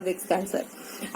Cervix cancer.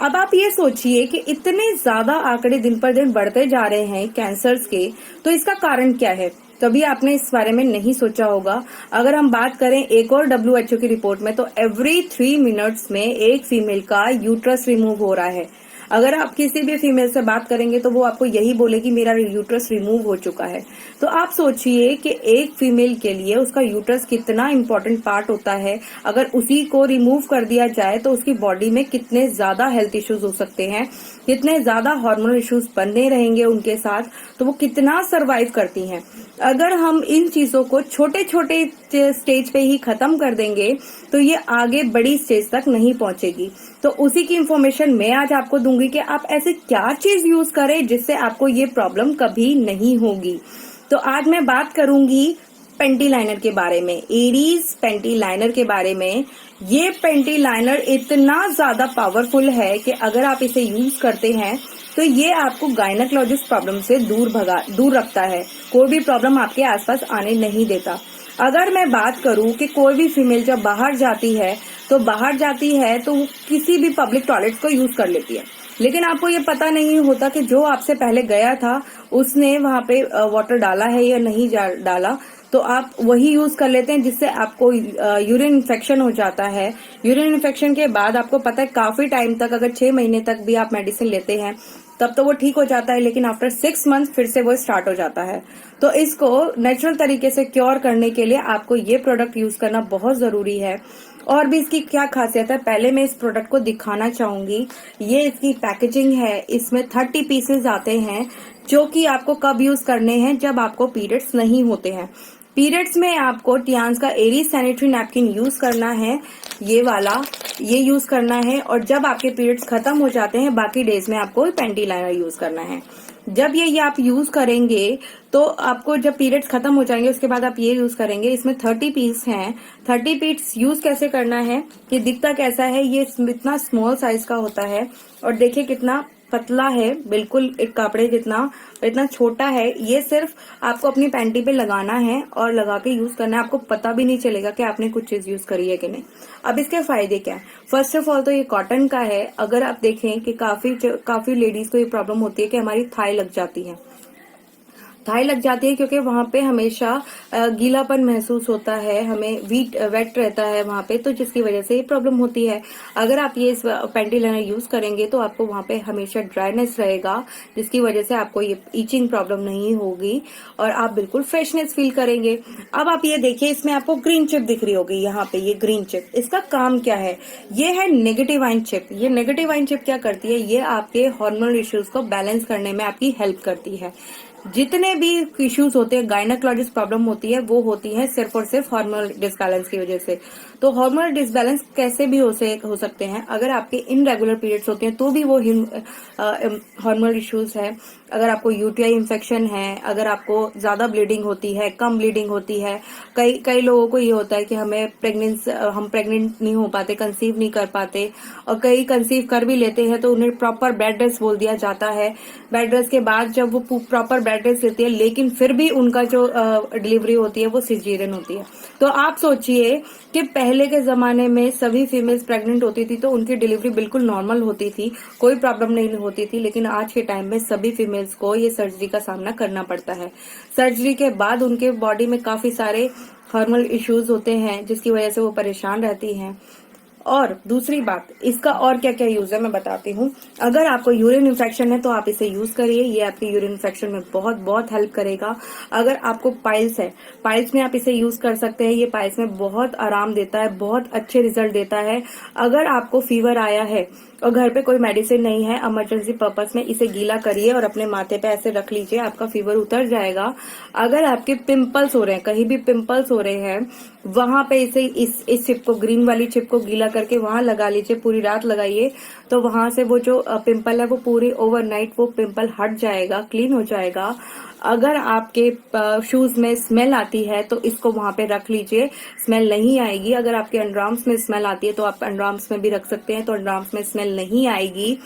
अब आप ये सोचिए कि इतने ज्यादा आंकड़े दिन पर दिन बढ़ते जा रहे हैं कैंसर्स के, तो इसका कारण क्या है? कभी आपने इस बारे में नहीं सोचा होगा। अगर हम बात करें एक और डब्ल्यूएचओ की रिपोर्ट में, तो एवरी 3 मिनट्स में एक फीमेल का यूट्रस रिमूव हो रहा है। अगर आप किसी भी फीमेल से बात करेंगे तो वो आपको यही बोलेगी मेरा यूट्रस रिमूव हो चुका है। तो आप सोचिए कि एक फीमेल के लिए उसका यूट्रस कितना इंपॉर्टेंट पार्ट होता है। अगर उसी को रिमूव कर दिया जाए तो उसकी बॉडी में कितने ज्यादा हेल्थ इश्यूज हो सकते हैं, कितने ज्यादा हार्मोनल इश्यूज बने रहेंगे उनके साथ, तो वो कितना सरवाइव करती हैं। अगर हम इन चीजों को छोटे छोटे स्टेज पे ही खत्म कर देंगे तो ये आगे बड़ी स्टेज तक नहीं पहुंचेगी। तो उसी की इंफॉर्मेशन मैं आज आपको दूंगी कि आप ऐसे क्या चीज यूज करें जिससे आपको ये प्रॉब्लम कभी नहीं होगी। तो आज मैं बात करूंगी पेंटी लाइनर के बारे में, एरीज पेंटी लाइनर के बारे में। ये पेंटी लाइनर इतना ज्यादा पावरफुल है कि अगर आप इसे यूज करते हैं तो ये आपको गायनेकोलॉजिस्ट प्रॉब्लम से दूर रखता है। कोई भी प्रॉब्लम आपके आसपास आने नहीं देता। अगर मैं बात करूं कि कोई भी फीमेल जब बाहर जाती है तो वो किसी भी पब्लिक टॉयलेट को यूज कर लेती है, लेकिन आपको ये पता नहीं होता कि जो आपसे पहले गया था उसने वहां पे वाटर डाला है या नहीं डाला। तो आप वही यूज कर लेते हैं जिससे आपको यूरिन इन्फेक्शन हो जाता है। यूरिन इन्फेक्शन के बाद आपको पता है काफी टाइम तक, अगर 6 महीने तक भी आप मेडिसिन लेते हैं तब तो वो ठीक हो जाता है, लेकिन आफ्टर 6 मंथ फिर से वो स्टार्ट हो जाता है। तो इसको नेचुरल तरीके से क्योर करने के लिए आपको ये प्रोडक्ट यूज करना बहुत जरूरी है। और भी इसकी क्या खासियत है, पहले मैं इस प्रोडक्ट को दिखाना चाहूंगी। ये इसकी पैकेजिंग है। इसमें 30 पीसेज आते हैं जो कि आपको कब यूज करने हैं, जब आपको पीरियड्स नहीं होते हैं। पीरियड्स में आपको टियान्स का एरी सैनिटरी नैपकिन यूज करना है, ये वाला ये यूज करना है। और जब आपके पीरियड्स खत्म हो जाते हैं बाकी डेज में आपको पेंटी लाइनर यूज करना है। जब ये आप यूज करेंगे तो आपको जब पीरियड्स खत्म हो जाएंगे उसके बाद आप ये यूज करेंगे। इसमें 30 पीस हैं। 30 पीस यूज कैसे करना है, कि दिखता कैसा है, ये इतना स्मॉल साइज का होता है और देखिए कितना पतला है, बिल्कुल एक कपड़े जितना, इतना छोटा है। ये सिर्फ आपको अपनी पैंटी पे लगाना है और लगा के यूज करना है। आपको पता भी नहीं चलेगा कि आपने कुछ चीज यूज करी है कि नहीं। अब इसके फायदे क्या है? फर्स्ट ऑफ ऑल तो ये कॉटन का है। अगर आप देखें कि काफी लेडीज को ये प्रॉब्लम होती है कि हमारी थाई लग जाती है। थाई लग जाती है क्योंकि वहां पे हमेशा गीलापन महसूस होता है, हमें वेट रहता है वहां पे, तो जिसकी वजह से ये प्रॉब्लम होती है। अगर आप ये इस पेंटी लाइनर यूज करेंगे तो आपको वहां पे हमेशा ड्राइनेस रहेगा, जिसकी वजह से आपको ये ईचिंग प्रॉब्लम नहीं होगी और आप बिल्कुल फ्रेशनेस फील करेंगे। अब आप ये देखिए, इसमें आपको ग्रीन चिप दिख रही होगी यहाँ पे। ये ग्रीन चिप, इसका काम क्या है? ये है नेगेटिव आयन चिप। ये नेगेटिव आयन चिप क्या करती है? ये आपके हार्मोनल इश्यूज को बैलेंस करने में आपकी हेल्प करती है। जितने भी इश्यूज होते हैं, गायनेकोलॉजिस्ट प्रॉब्लम होती है, वो होती है सिर्फ और सिर्फ हार्मोनल डिसबैलेंस की वजह से। तो हार्मोनल डिसबैलेंस कैसे भी हो सकते हैं? अगर आपके इनरेगुलर पीरियड्स होते हैं तो भी वो हार्मोनल इश्यूज है। अगर आपको यूटीआई इन्फेक्शन है, अगर आपको ज्यादा ब्लीडिंग होती है, कम ब्लीडिंग होती है, कई लोगों को ये होता है कि हम प्रेग्नेंट नहीं हो पाते, कंसीव नहीं कर पाते, और कई कंसीव कर भी लेते हैं तो उन्हें प्रॉपर बेड रेस्ट बोल दिया जाता है। बेड रेस्ट के बाद जब वो प्रॉपर बेड रेस्ट लेती है लेकिन फिर भी उनका जो डिलीवरी होती है वो सिजेरियन होती है। तो आप सोचिए कि पहले के जमाने में सभी फीमेल्स प्रेग्नेंट होती थी तो उनकी डिलीवरी बिल्कुल नॉर्मल होती थी, कोई प्रॉब्लम नहीं होती थी। लेकिन आज के टाइम में सभी फीमेल्स को ये सर्जरी का सामना करना पड़ता है। सर्जरी के बाद उनके बॉडी में काफी सारे हार्मोनल इश्यूज होते हैं जिसकी वजह से वो परेशान रहती हैं। और दूसरी बात, इसका और क्या क्या यूज है मैं बताती हूँ। अगर आपको यूरिन इन्फेक्शन है तो आप इसे यूज करिए, ये आपके यूरिन इन्फेक्शन में बहुत बहुत हेल्प करेगा। अगर आपको पाइल्स है, पाइल्स में आप इसे यूज कर सकते हैं। ये पाइल्स में बहुत आराम देता है, बहुत अच्छे रिजल्ट देता है। अगर आपको फीवर आया है और घर पे कोई मेडिसिन नहीं है, इमरजेंसी पर्पस में इसे गीला करिए और अपने माथे पे ऐसे रख लीजिए, आपका फीवर उतर जाएगा। अगर आपके पिंपल्स हो रहे हैं, कहीं भी पिंपल्स हो रहे हैं, वहां पे इसे इस चिप को, ग्रीन वाली चिप को गीला करके वहां लगा लीजिए, पूरी रात लगाइए, तो वहां से वो जो पिंपल है वो पूरी ओवरनाइट वो पिंपल हट जाएगा, क्लीन हो जाएगा। अगर आपके शूज में स्मेल आती है तो इसको वहां पे रख लीजिए, स्मेल नहीं आएगी। अगर आपके अंडरआर्म्स में स्मेल आती है तो आप अंडरआर्म्स में भी रख सकते हैं, तो अंडरआर्म्स में स्मेल नहीं आएगी।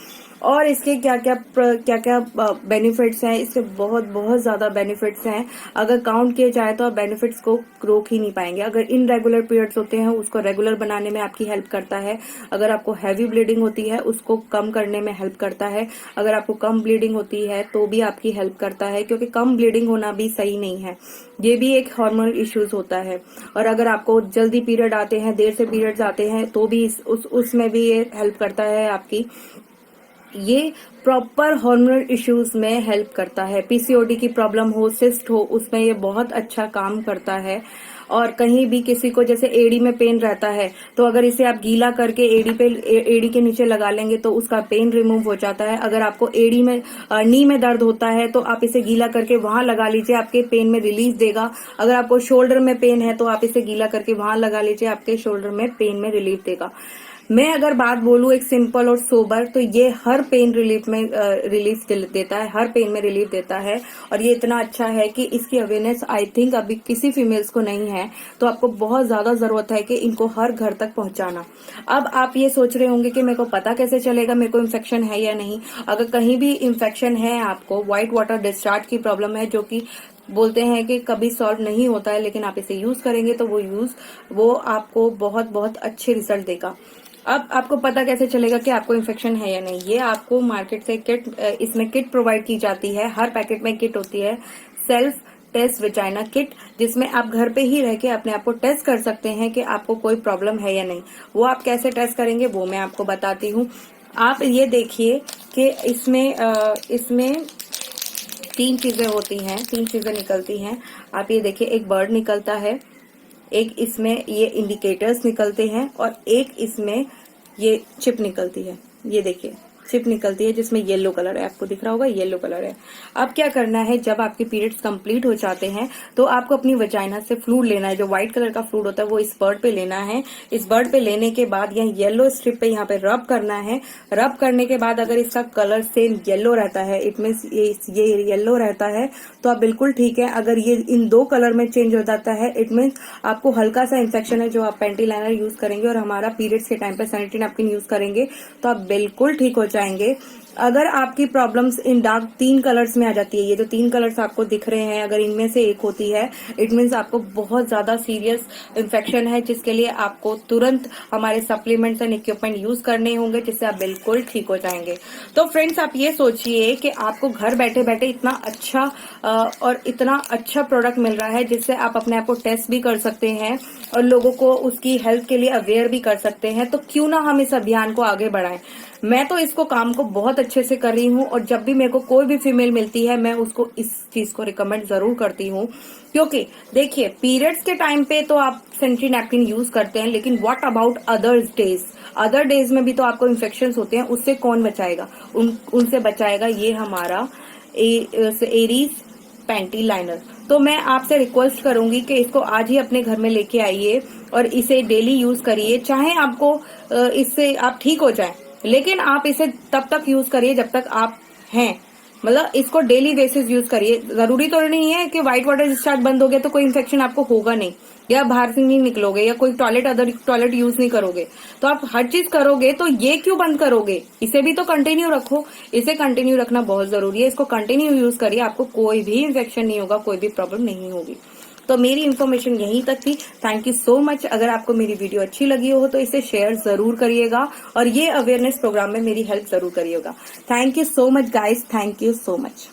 और इसके क्या क्या बेनिफिट्स हैं। इसके बहुत बहुत ज्यादा बेनिफिट्स हैं। अगर काउंट किए जाए तो आप बेनिफिट्स को रोक ही नहीं पाएंगे। अगर इनरेगुलर पीरियड्स होते हैं उसको रेगुलर बनाने में आपकी हेल्प करता है। अगर आपको हैवी ब्लीडिंग होती है उसको कम करने में हेल्प करता है। अगर आपको कम ब्लीडिंग होती है तो भी आपकी हेल्प करता है, क्योंकि कम ब्लीडिंग होना भी सही नहीं है, ये भी एक हार्मोनल इश्यूज होता है। और अगर आपको जल्दी पीरियड आते हैं, देर से पीरियड्स आते हैं, तो भी उसमें भी ये हेल्प करता है आपकी। ये प्रॉपर हार्मोनल इश्यूज में हेल्प करता है। पीसीओडी की प्रॉब्लम हो, सिस्ट हो, उसमें ये बहुत अच्छा काम करता है। और कहीं भी किसी को जैसे एड़ी में पेन रहता है तो अगर इसे आप गीला करके एड़ी के नीचे लगा लेंगे तो उसका पेन रिमूव हो जाता है। अगर आपको एड़ी में नी में दर्द होता है तो आप इसे गीला करके वहां लगा लीजिए, आपके पेन में रिलीफ देगा। अगर आपको शोल्डर में पेन है तो आप इसे गीला करके वहां लगा लीजिए, आपके शोल्डर में पेन में रिलीफ देगा। मैं अगर बात बोलूं एक सिंपल और सोबर, तो ये हर पेन रिलीफ में रिलीफ देता है, हर पेन में रिलीफ देता है। और ये इतना अच्छा है कि इसकी अवेयरनेस आई थिंक अभी किसी फीमेल्स को नहीं है, तो आपको बहुत ज्यादा जरूरत है कि इनको हर घर तक पहुंचाना। अब आप ये सोच रहे होंगे कि मेरे को पता कैसे चलेगा मेरे को इन्फेक्शन है या नहीं। अगर कहीं भी इन्फेक्शन है, आपको व्हाइट वाटर डिस्चार्ज की प्रॉब्लम है, जो कि बोलते हैं कि कभी सॉल्व नहीं होता है, लेकिन आप इसे यूज करेंगे तो वो आपको बहुत बहुत अच्छे रिजल्ट देगा। अब आपको पता कैसे चलेगा कि आपको इन्फेक्शन है या नहीं। ये आपको मार्केट से इसमें किट प्रोवाइड की जाती है। हर पैकेट में किट होती है, सेल्फ टेस्ट वेजाइना किट, जिसमें आप घर पे ही रह के अपने आप को टेस्ट कर सकते हैं कि आपको कोई प्रॉब्लम है या नहीं। वो आप कैसे टेस्ट करेंगे वो मैं आपको बताती हूँ। आप ये देखिए कि इसमें 3 चीजें होती हैं, 3 चीजें निकलती हैं। आप ये देखिए, एक बर्ड निकलता है, एक इसमें ये इंडिकेटर्स निकलते हैं, और एक इसमें ये चिप निकलती है। ये देखिए चिप निकलती है जिसमें येलो कलर है, आपको दिख रहा होगा येलो कलर है। अब क्या करना है, जब आपके पीरियड्स कंप्लीट हो जाते हैं तो आपको अपनी वजाइना से फ्लूइड लेना है। जो व्हाइट कलर का फ्लूइड होता है वो इस बर्ड पे लेना है। इस बर्ड पे लेने के बाद यहाँ येलो स्ट्रिप पे यहाँ पे रब करना है। रब करने के बाद अगर इसका कलर सेम येलो रहता है, इट मीन्स ये येलो रहता है, तो आप बिल्कुल ठीक है। अगर ये इन 2 कलर में चेंज हो जाता है, इट मीन्स आपको हल्का सा इन्फेक्शन है। जो आप पैंटी लाइनर यूज करेंगे और हमारा पीरियड्स के टाइम पे सैनिटरी नैपकिन यूज करेंगे तो आप बिल्कुल ठीक हो जाएंगे। अगर आपकी प्रॉब्लम्स इन डार्क 3 कलर्स में आ जाती है, ये जो 3 कलर्स आपको दिख रहे हैं, अगर इनमें से एक होती है, इट मीन्स आपको बहुत ज्यादा सीरियस इन्फेक्शन है, जिसके लिए आपको तुरंत हमारे सप्लीमेंट्स एंड इक्विपमेंट यूज करने होंगे, जिससे आप बिल्कुल ठीक हो जाएंगे। तो फ्रेंड्स, आप ये सोचिए कि आपको घर बैठे बैठे इतना अच्छा प्रोडक्ट मिल रहा है, जिससे आप अपने आप को टेस्ट भी कर सकते हैं और लोगों को उसकी हेल्थ के लिए अवेयर भी कर सकते हैं। तो क्यों ना हम इस अभियान को आगे बढ़ाएं। मैं तो इसको काम को बहुत अच्छे से कर रही हूँ, और जब भी मेरे को कोई भी फीमेल मिलती है मैं उसको इस चीज को रिकमेंड जरूर करती हूँ। क्योंकि देखिए, पीरियड्स के टाइम पे तो आप सैनिटरी नैपकिन यूज करते हैं, लेकिन व्हाट अबाउट अदर डेज में भी तो आपको इन्फेक्शन होते हैं। उससे कौन बचाएगा? उनसे बचाएगा ये हमारा एरीज पैंटी लाइनर। तो मैं आपसे रिक्वेस्ट करूंगी कि इसको आज ही अपने घर में लेके आइए और इसे डेली यूज करिए। चाहे आपको इससे आप ठीक हो जाए, लेकिन आप इसे तब तक यूज करिए जब तक आप हैं, मतलब इसको डेली बेसिस यूज करिए। जरूरी तो नहीं है कि व्हाइट वाटर डिस्चार्ज बंद हो गया तो कोई इन्फेक्शन आपको होगा नहीं, या बाहर से नहीं निकलोगे, या कोई टॉयलेट यूज नहीं करोगे, तो आप हर चीज करोगे, तो ये क्यों बंद करोगे? इसे भी तो कंटिन्यू रखो। इसे कंटिन्यू रखना बहुत जरूरी है। इसको कंटिन्यू यूज करिए, आपको कोई भी इन्फेक्शन नहीं होगा, कोई भी प्रॉब्लम नहीं होगी। तो मेरी इन्फॉर्मेशन यहीं तक थी। Thank you so much. अगर आपको मेरी वीडियो अच्छी लगी हो तो इसे शेयर जरूर करिएगा, और ये अवेयरनेस प्रोग्राम में मेरी हेल्प जरूर करिएगा। Thank you so much guys, thank you so much.